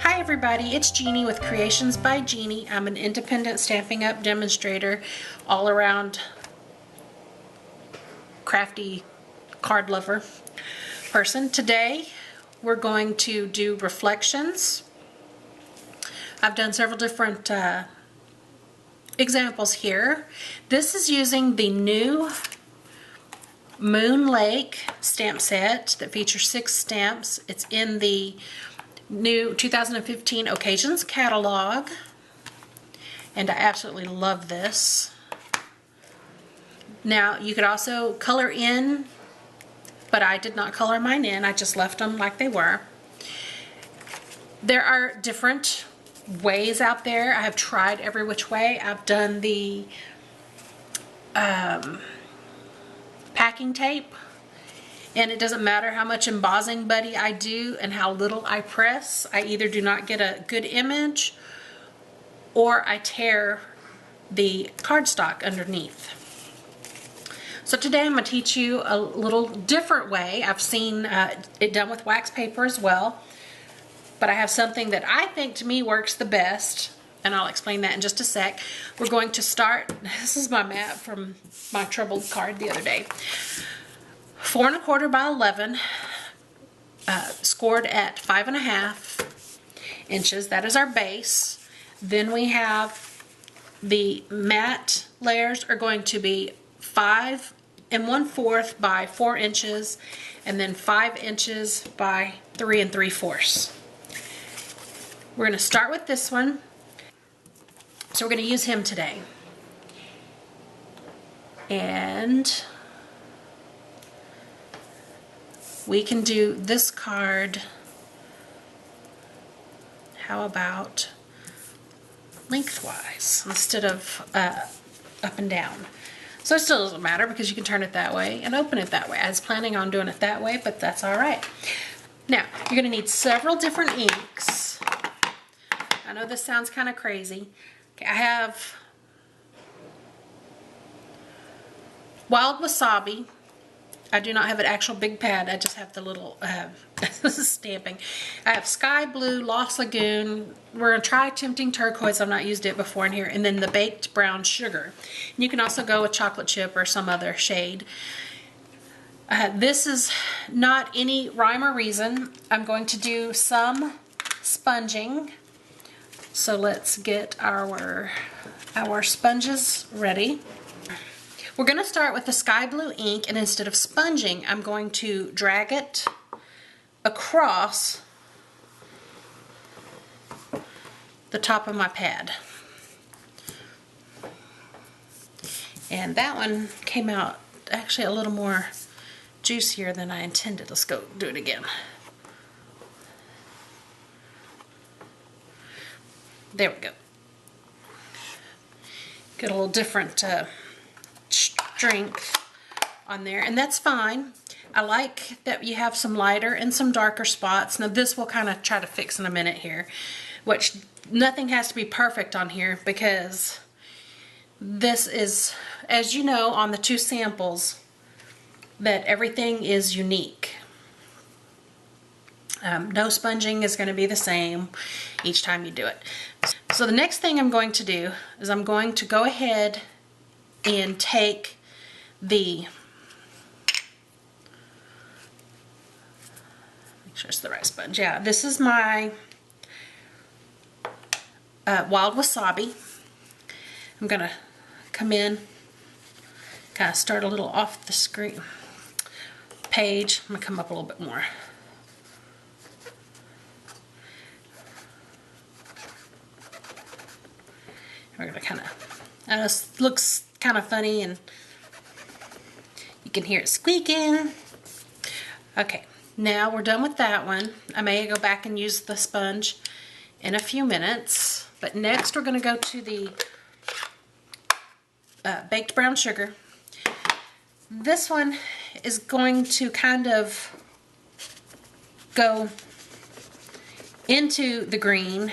Hi everybody, it's Jeannie with Creations by Jeannie. I'm an independent Stampin' Up demonstrator, all around crafty card lover person. Today we're going to do reflections. I've done several different examples here. This is using the new Moon Lake stamp set that features 6 stamps. It's in the new 2015 Occasions catalog, and I absolutely love this. Now you could also color in, but I did not color mine in. I just left them like they were. There are different ways out there. I have tried every which way. I've done the packing tape, and it doesn't matter how much embossing buddy I do and how little I press, I either do not get a good image or I tear the cardstock underneath. So today I'm going to teach you a little different way. I've seen it done with wax paper as well, but I have something that I think to me works the best, and I'll explain that in just a sec. We're going to start, this is my map from my troubled card the other day. 4 1/4 by 11, scored at 5.5 inches. That is our base. Then we have the matte layers are going to be 5 1/4 by 4 inches, and then 5 inches by 3 3/4. We're going to start with this one. So we're going to use him today. And we can do this card, how about lengthwise instead of up and down. So it still doesn't matter because you can turn it that way and open it that way. I was planning on doing it that way, but that's all right. Now, you're going to need several different inks. I know this sounds kind of crazy. Okay, I have Wild Wasabi. I do not have an actual big pad. I just have the little stamping. I have Sky Blue, Lost Lagoon. We're going to try Tempting Turquoise. I've not used it before in here. And then the Baked Brown Sugar. And you can also go with chocolate chip or some other shade. This is not any rhyme or reason. I'm going to do some sponging. So let's get our sponges ready. We're going to start with the sky blue ink, and instead of sponging, I'm going to drag it across the top of my pad. And that one came out actually a little more juicier than I intended. Let's go do it again. There we go. Get a little different strength on there, and that's fine. I like that you have some lighter and some darker spots. Now this we'll kind of try to fix in a minute here, which nothing has to be perfect on here because this is, as you know, on the 2 samples, that everything is unique. No sponging is going to be the same each time you do it. So the next thing I'm going to do is I'm going to go ahead and take the, make sure it's the right sponge. Yeah, this is my Wild Wasabi. I'm going to come in, kind of start a little off the screen page. I'm going to come up a little bit more. We're going to kind of, this looks kind of funny and you can hear it squeaking. Okay, now we're done with that one. I may go back and use the sponge in a few minutes, but next we're going to go to the Baked Brown Sugar. This one is going to kind of go into the green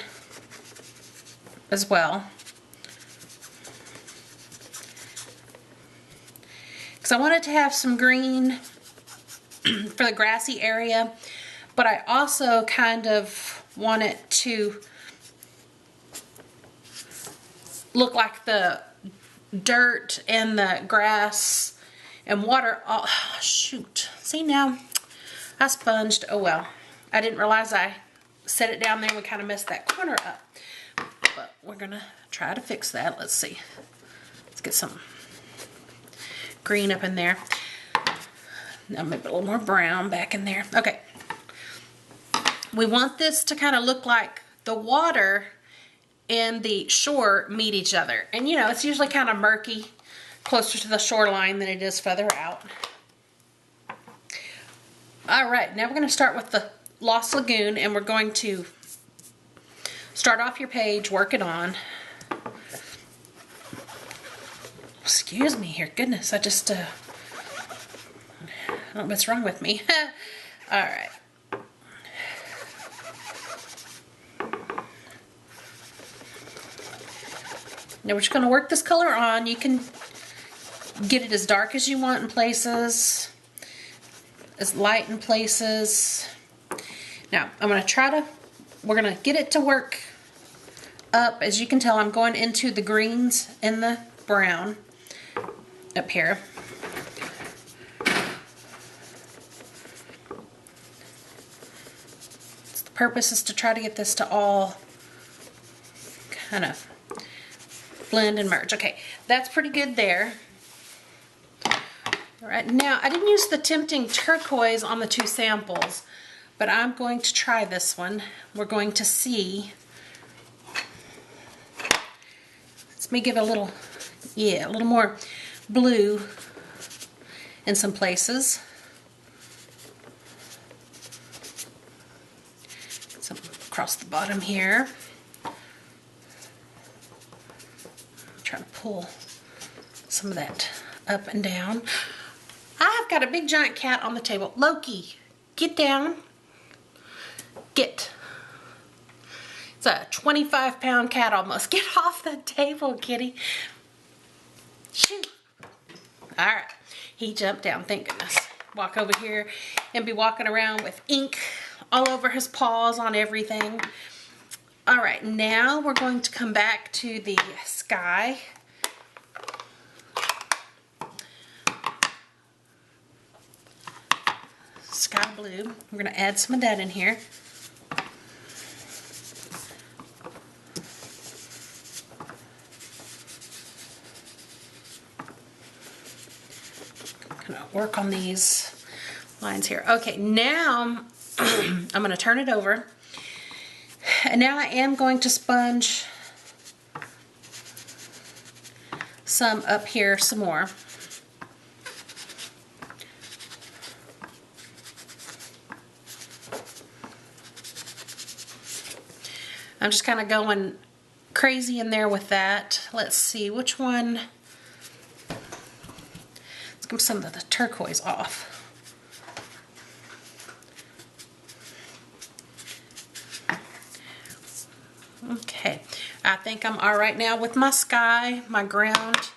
as well. I wanted to have some green for the grassy area, but I also kind of want it to look like the dirt and the grass and water. Oh, shoot. See now, I sponged. Oh well. I didn't realize I set it down there and we kind of messed that corner up. But we're going to try to fix that. Let's see. Let's get some green up in there. Now maybe a little more brown back in there. Okay. We want this to kind of look like the water and the shore meet each other. And you know, it's usually kind of murky closer to the shoreline than it is further out. All right, now we're going to start with the Lost Lagoon, and we're going to start off your page, work it on. Excuse me here, goodness, I just, I don't know what's wrong with me. All right. Now we're just going to work this color on. You can get it as dark as you want in places, as light in places. Now I'm going to try to, we're going to get it to work up. As you can tell, I'm going into the greens and the brown up here. So the purpose is to try to get this to all kind of blend and merge. Okay, that's pretty good there. All right, now I didn't use the Tempting Turquoise on the two samples, but I'm going to try this one. We're going to see. Let me give it a little, yeah, a little more blue in some places. Some across the bottom here. Trying to pull some of that up and down. I've got a big giant cat on the table. Loki, get down. Get. It's a 25-pound cat almost. Get off the table, kitty. Shoot. All right. He jumped down, thank goodness. Walk over here and be walking around with ink all over his paws on everything. All right, now we're going to come back to the sky. Sky blue. We're going to add some of that in here. I'm going to work on these lines here. Okay, now I'm going to turn it over. And now I am going to sponge some up here some more. I'm just kind of going crazy in there with that. Let's see which one. Let's get some of the turquoise off. Okay, I think I'm all right now with my sky. My ground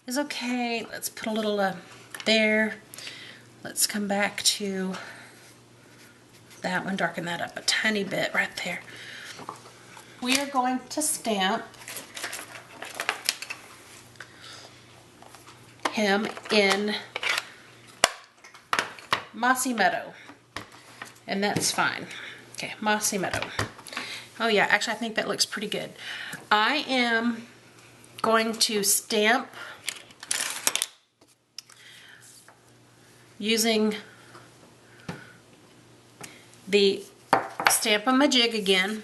is okay. Let's put a little there. Let's come back to that one, darken that up a tiny bit right there. We are going to stamp him in Mossy Meadow, and that's fine. Okay, Mossy Meadow. Oh yeah, actually I think that looks pretty good. I am going to stamp using the Stamp-a-ma-jig again,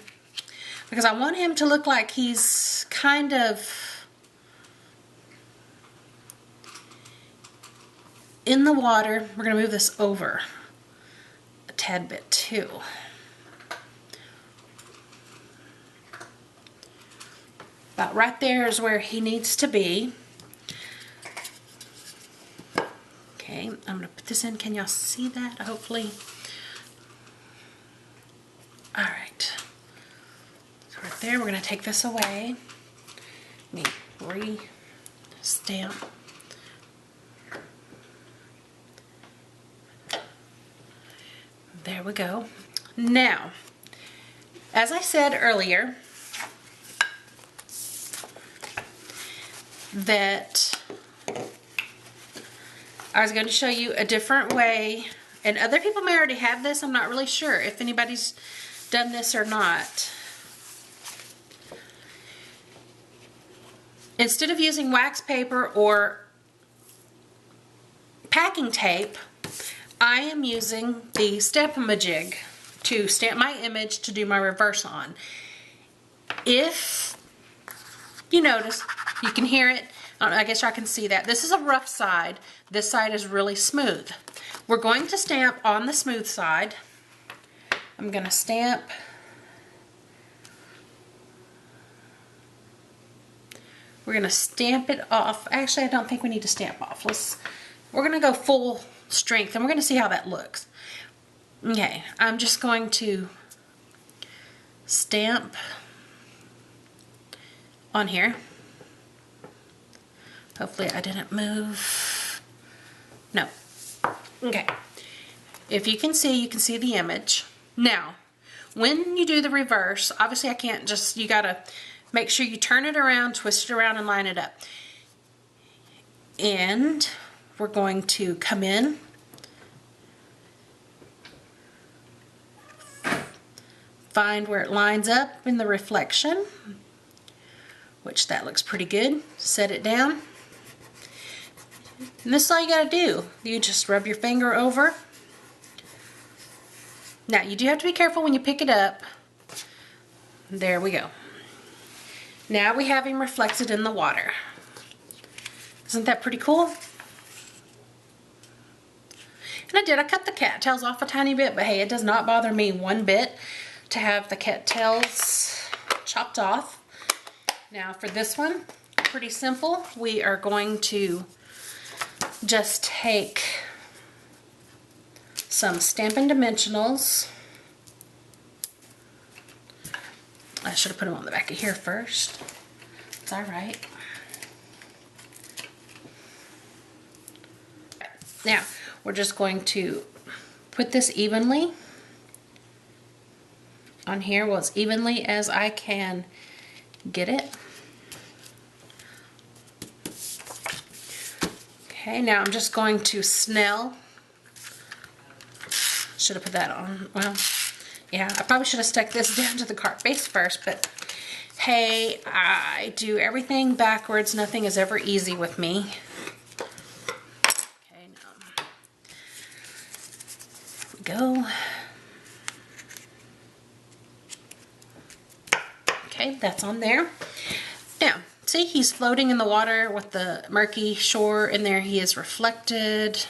because I want him to look like he's kind of in the water. We're going to move this over a tad bit too. About right there is where he needs to be. Okay, I'm going to put this in. Can y'all see that? Hopefully. All right. So right there, we're going to take this away. Let me re-stamp. There we go. Now, As I said earlier, that I was going to show you a different way, and other people may already have this. I'm not really sure if anybody's done this or not. Instead of using wax paper or packing tape, I am using the Stamp-a-ma-jig to stamp my image to do my reverse on. If you notice, you can hear it. I guess y'all can see that. This is a rough side. This side is really smooth. We're going to stamp on the smooth side. I'm going to stamp. We're going to stamp it off. Actually, I don't think we need to stamp off. We're going to go full strength, and we're going to see how that looks. Okay, I'm just going to stamp on here. Hopefully I didn't move. No. Okay. If you can see the image. Now, when you do the reverse, obviously I can't just, you gotta make sure you turn it around, twist it around, and line it up. And we're going to come in, find where it lines up in the reflection, which that looks pretty good. Set it down. And this is all you gotta do. You just rub your finger over. Now you do have to be careful when you pick it up. There we go. Now we have him reflected in the water. Isn't that pretty cool? And I cut the cattails off a tiny bit, but hey, it does not bother me one bit to have the cattails chopped off. Now for this one, pretty simple. We are going to just take some Stampin' Dimensionals. I should have put them on the back of here first. It's all right. Now, we're just going to put this evenly on here, well, as evenly as I can get it. Okay, now I'm just going to snell. Should have put that on. Well, yeah, I probably should have stuck this down to the card base first, but hey, I do everything backwards. Nothing is ever easy with me. Okay, now go. Okay, that's on there. Now, see, he's floating in the water with the murky shore in there. He is reflected.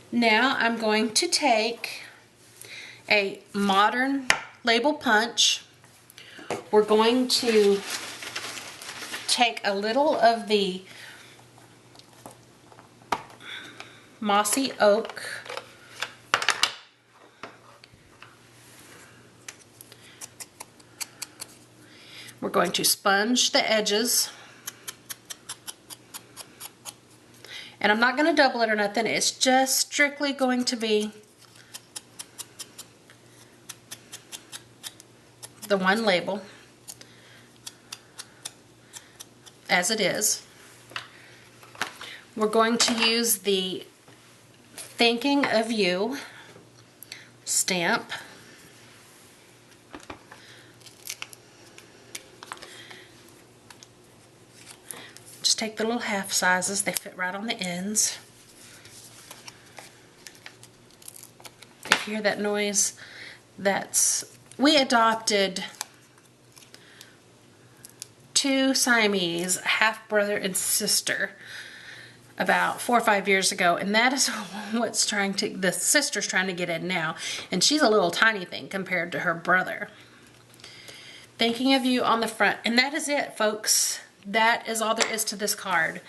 Now I'm going to take a modern label punch. We're going to take a little of the mossy oak. We're going to sponge the edges. And I'm not going to double it or nothing. It's just strictly going to be the one label as it is. We're going to use the Thinking of You stamp. Just take the little half sizes, they fit right on the ends. If you hear that noise, we adopted two Siamese, half brother and sister, about 4 or 5 years ago, and that is what's the sister's trying to get in now, and she's a little tiny thing compared to her brother. Thinking of You on the front, and that is it, folks. That is all there is to this card.